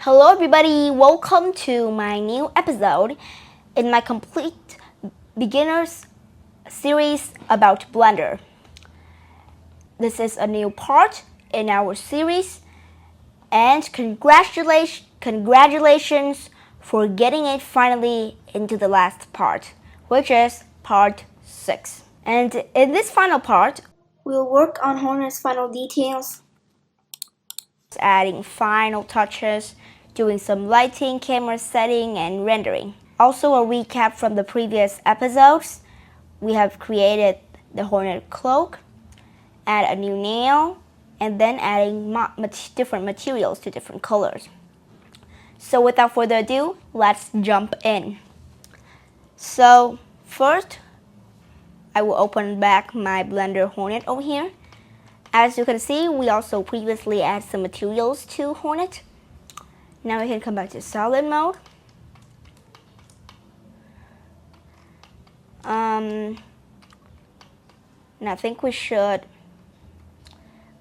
Hello everybody, welcome to my new episode in my complete beginners series about Blender. This is a new part in our series and congratulations for getting it finally into the last part, which is part 6. And in this final part, we'll work on Hornet's final details, adding final touches, doing some lighting, camera setting, and rendering. Also a recap from the previous episodes. We have created the Hornet cloak, add a new nail, and then adding different materials to different colors. So without further ado, let's jump in. So first, I will open back my Blender Hornet over here. As you can see, we also previously added some materials to Hornet. Now we can come back to solid mode. And I think we should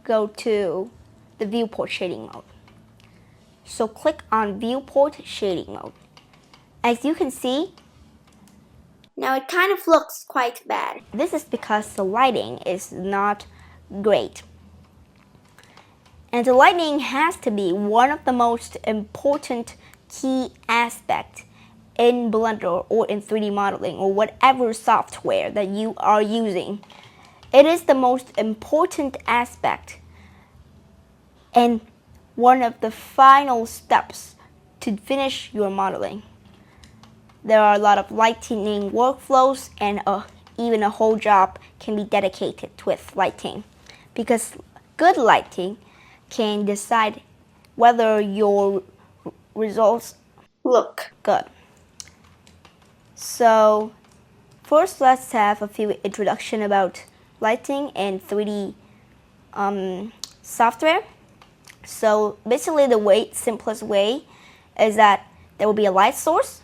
go to the viewport shading mode. So click on viewport shading mode. As you can see, now it kind of looks quite bad. This is because the lighting is not great. And the lighting has to be one of the most important key aspects in Blender or in 3D modeling or whatever software that you are using. It is the most important aspect and one of the final steps to finish your modeling. There are a lot of lighting workflows and even a whole job can be dedicated with lighting, because good lighting can decide whether your results look good. So first, let's have a few introduction about lighting and 3D software. So basically the simplest way is that there will be a light source,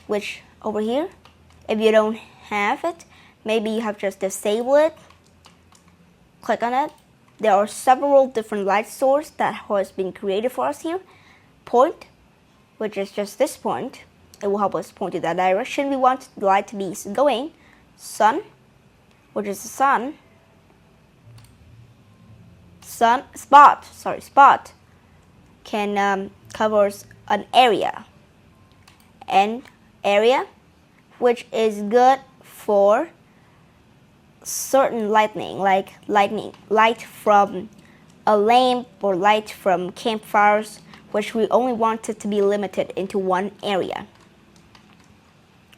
which over here, if you don't have it, maybe you have just disabled it. Click on it. There are several different light sources that has been created for us here. Point, which is just this point. It will help us point to that direction we want the light to be going. Sun, which is the sun. Spot can covers an area. And area, which is good for certain lighting, like light from a lamp or light from campfires, which we only want it to be limited into one area.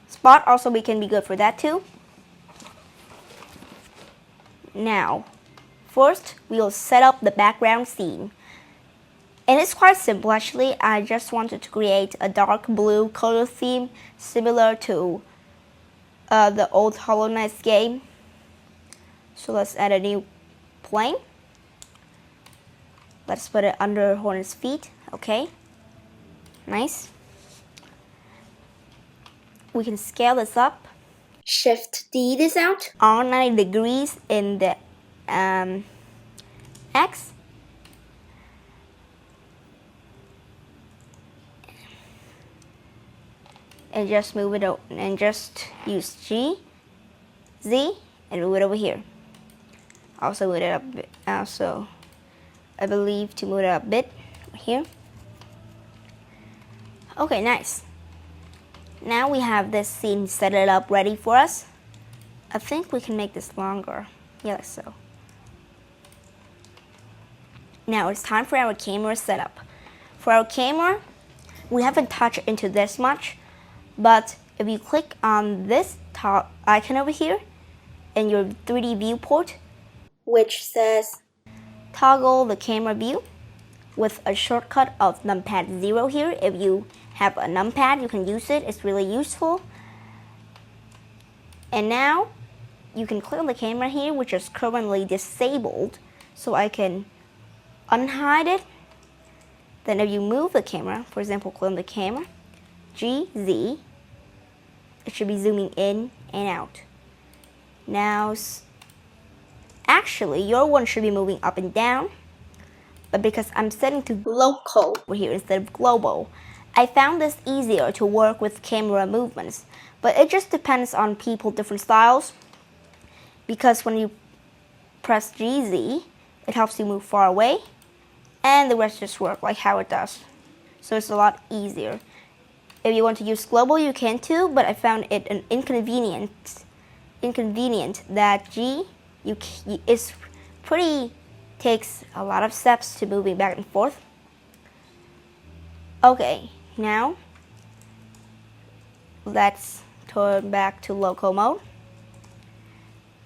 Spot also can be good for that too. Now, first we'll set up the background scene. And it's quite simple actually. I just wanted to create a dark blue color theme similar to the old Hollow Knight game. So let's add a new plane. Let's put it under Hornet's feet. Okay, nice. We can scale this up. Shift D this out. On 90 degrees in the X. And just move it out, and just use Z, and move it over here. Also move it up. Also, I believe to move it up a bit here. Okay, nice. Now we have this scene set it up ready for us. I think we can make this longer. Yeah, so. Now it's time for our camera setup. For our camera, we haven't touched into this much, but if you click on this top icon over here in your 3D viewport, which says toggle the camera view with a shortcut of numpad 0 here. If you have a numpad, you can use it. It's really useful. And now you can click on the camera here, which is currently disabled, so I can unhide it. Then if you move the camera, for example, click on the camera, GZ, it should be zooming in and out. Now, actually, your one should be moving up and down, but because I'm setting to local over here instead of global, I found this easier to work with camera movements. But it just depends on people, different styles, because when you press GZ, it helps you move far away, and the rest just work like how it does. So it's a lot easier. If you want to use global, you can too, but I found it an inconvenient that G is pretty, takes a lot of steps to moving back and forth. Okay, now let's turn back to local mode.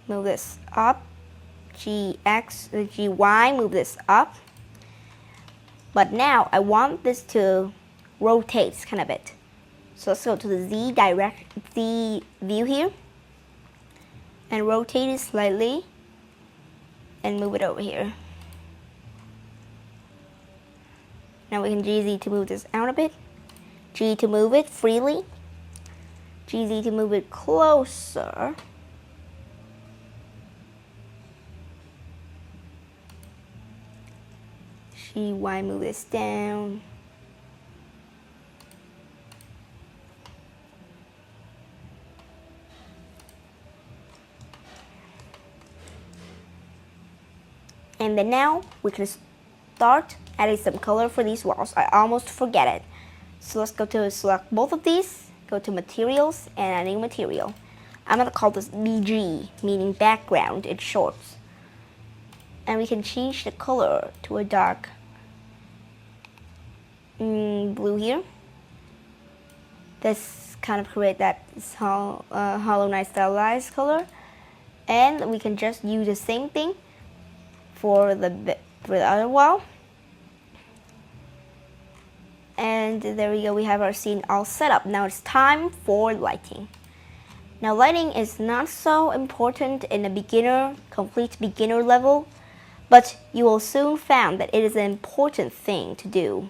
Move this up, GY, move this up. But now I want this to rotate kind of bit. So let's go to the Z view here and rotate it slightly and move it over here. Now we can GZ to move this out a bit, G to move it freely, GZ to move it closer, GY move this down, and then now we can start adding some color for these walls. I almost forget it. So let's go to select both of these, go to materials and add new material. I'm gonna call this BG, meaning background in short. And we can change the color to a dark blue here. This kind of create that Hollow Knight stylized color. And we can just use the same thing for the other wall. And there we go, we have our scene all set up. Now it's time for lighting. Now lighting is not so important in a complete beginner level, but you will soon find that it is an important thing to do.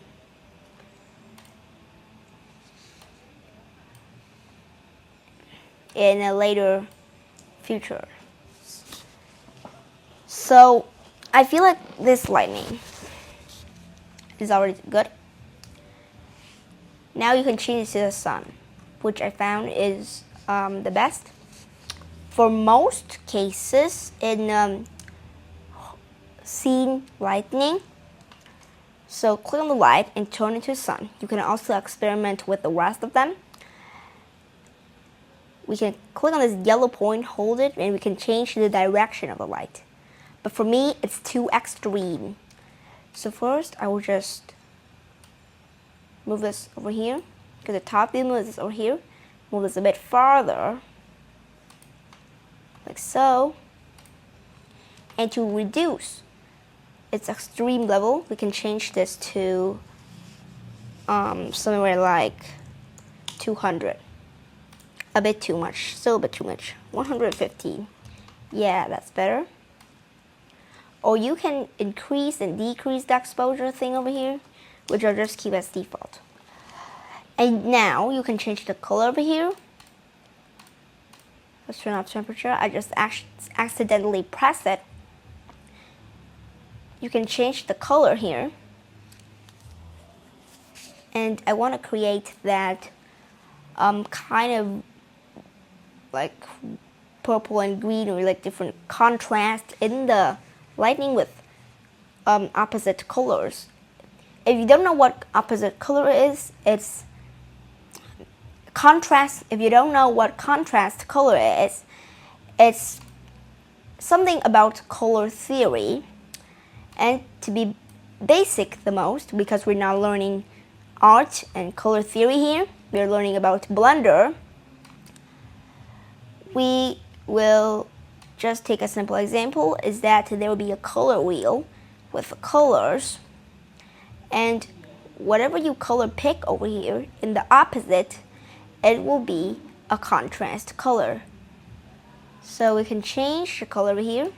In a later future. So I feel like this lighting is already good. Now you can change it to the sun, which I found is the best. For most cases in scene lightning, so click on the light and turn it to sun. You can also experiment with the rest of them. We can click on this yellow point, hold it, and we can change the direction of the light. But for me, it's too extreme. So first, I will just move this over here, because the top view moves this over here. Move this a bit farther, like so. And to reduce its extreme level, we can change this to somewhere like 200. A bit too much, still a bit too much. 150. Yeah, that's better. Or you can increase and decrease the exposure thing over here, which I'll just keep as default. And now you can change the color over here. Let's turn off temperature. I just accidentally pressed it. You can change the color here. And I want to create that kind of like purple and green, or like different contrast in the lightning with opposite colors. If you don't know what opposite color is, it's contrast. If you don't know what contrast color is, it's something about color theory. And to be basic the most, because we're not learning art and color theory here, we're learning about Blender. We will just take a simple example, is that there will be a color wheel with colors, and whatever you color pick over here, in the opposite, it will be a contrast color. So we can change the color over here.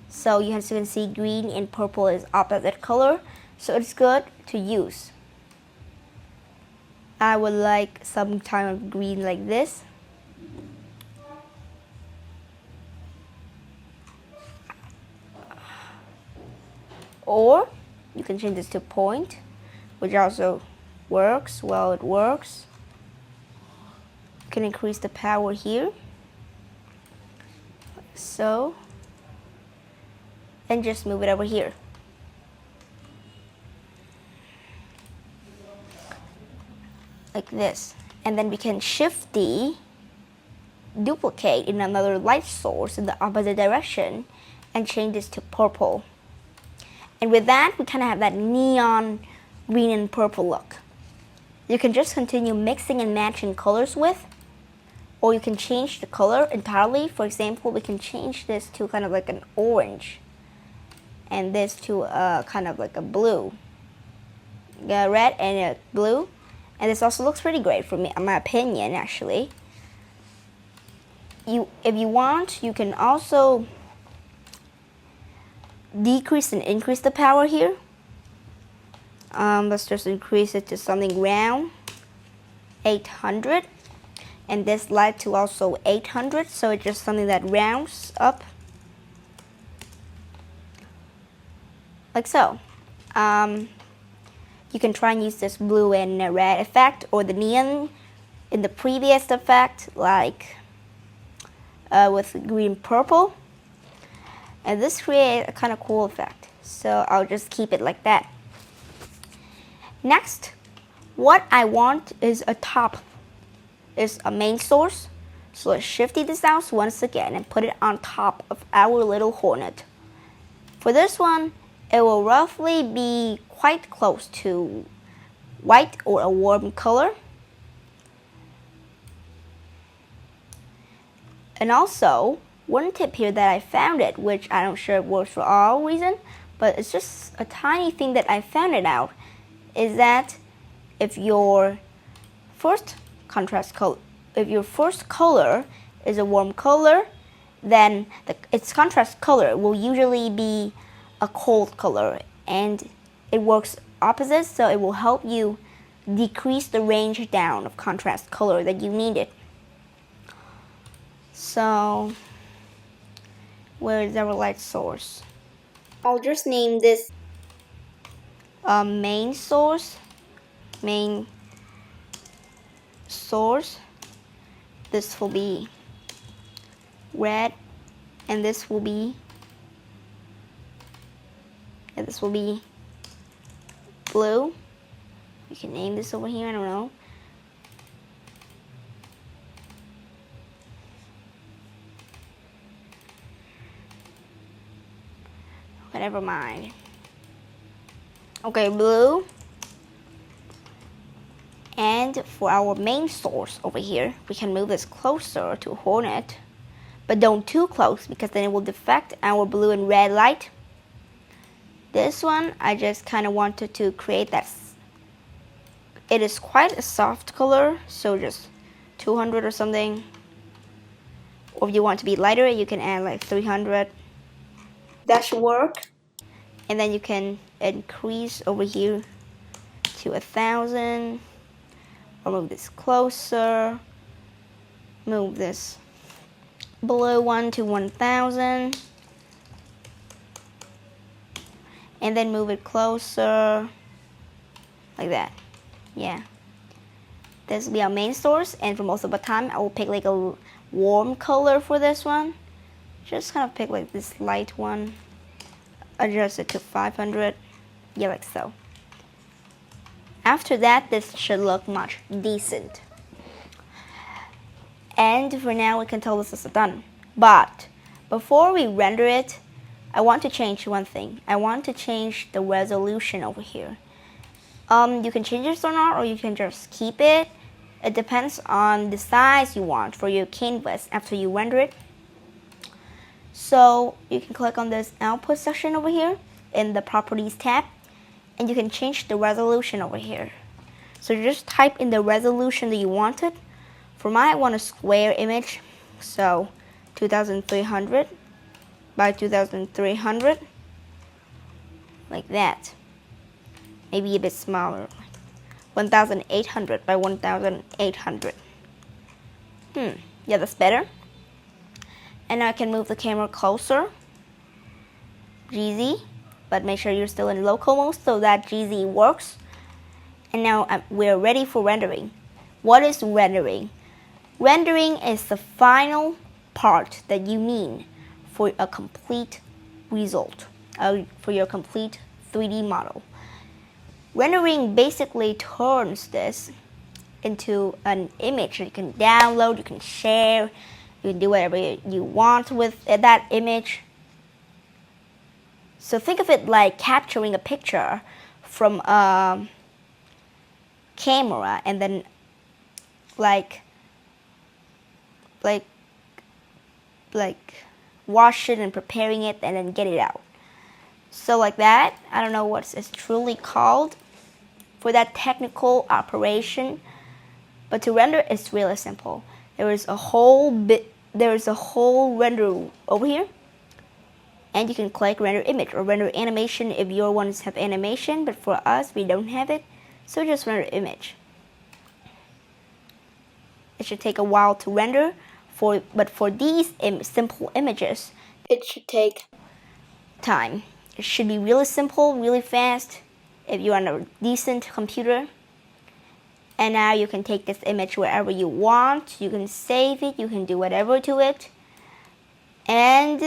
So you can see green and purple is opposite color, so it's good to use. I would like some kind of green like this. Or you can change this to point, which also works. Well, it works. You can increase the power here, like so, and just move it over here. Like this. And then we can shift the duplicate in another light source in the opposite direction and change this to purple. And with that, we kind of have that neon green and purple look. You can just continue mixing and matching colors with, or you can change the color entirely. For example, we can change this to kind of like an orange, and this to kind of like a blue, a red and a blue. And this also looks pretty great for me, in my opinion, actually. If you want, you can also decrease and increase the power here. Let's just increase it to something round, 800. And this light to also 800, so it's just something that rounds up. Like so. You can try and use this blue and red effect, or the neon in the previous effect, like with green purple. And this creates a kind of cool effect, so I'll just keep it like that. Next, what I want is a main source. So let's shift this out once again and put it on top of our little Hornet. For this one, it will roughly be quite close to white or a warm color. And also, one tip here that I found it, which I'm not sure it works for all reason, but it's just a tiny thing that I found it out, is that if your first color is a warm color, then its contrast color will usually be a cold color, and it works opposite, so it will help you decrease the range down of contrast color that you needed. So, where is our light source? I'll just name this main source. This will be red, and this will be blue. You can name this over here, I don't know. Never mind. Okay, blue. And for our main source over here, we can move this closer to Hornet, but don't too close because then it will deflect our blue and red light. This one, I just kind of wanted to create that. It is quite a soft color, so just 200 or something. Or if you want to be lighter, you can add like 300. That should work. And then you can increase over here to 1,000. Or move this closer. Move this blue one to 1,000. And then move it closer. Like that. Yeah. This will be our main source. And for most of the time, I will pick like a warm color for this one. Just kind of pick like this light one. Adjust it to 500. Yeah, like so. After that, this should look much decent. And for now, we can tell this is done. But before we render it, I want to change one thing. I want to change the resolution over here. You can change this or not, or you can just keep it. It depends on the size you want for your canvas after you render it. So you can click on this output section over here in the properties tab, and you can change the resolution over here. So you just type in the resolution that you wanted. For mine, I want a square image, so 2300 by 2300, like that. Maybe a bit smaller, 1800 by 1800. Yeah, that's better. And I can move the camera closer. Easy. but make sure you're still in local mode so that GZ works. And now we're ready for rendering. What is rendering? Rendering is the final part that you need for a complete result, for your complete 3D model. Rendering basically turns this into an image you can download, you can share, you can do whatever you want with that image. So think of it like capturing a picture from a camera and then like wash it and preparing it and then get it out. So like that. I don't know what it's truly called for that technical operation, but to render it's really simple. There is a whole render over here, and you can click render image or render animation if your ones have animation, but for us we don't have it, so just render image. It should take a while to render, but for these simple images, it should take time. It should be really simple, really fast if you're on a decent computer. And now you can take this image wherever you want. You can save it, you can do whatever to it. And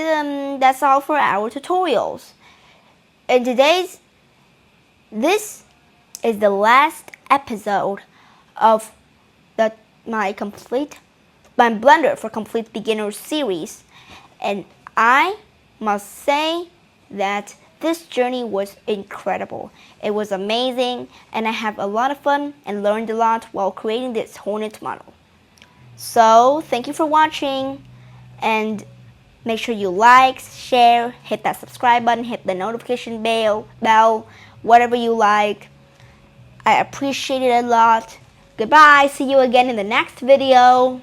that's all for our tutorials. And this is the last episode of my Blender for Complete Beginners series, and I must say that this journey was incredible. It was amazing, and I had a lot of fun and learned a lot while creating this Hornet model. So thank you for watching, and make sure you like, share, hit that subscribe button, hit the notification bell, whatever you like. I appreciate it a lot. Goodbye, see you again in the next video.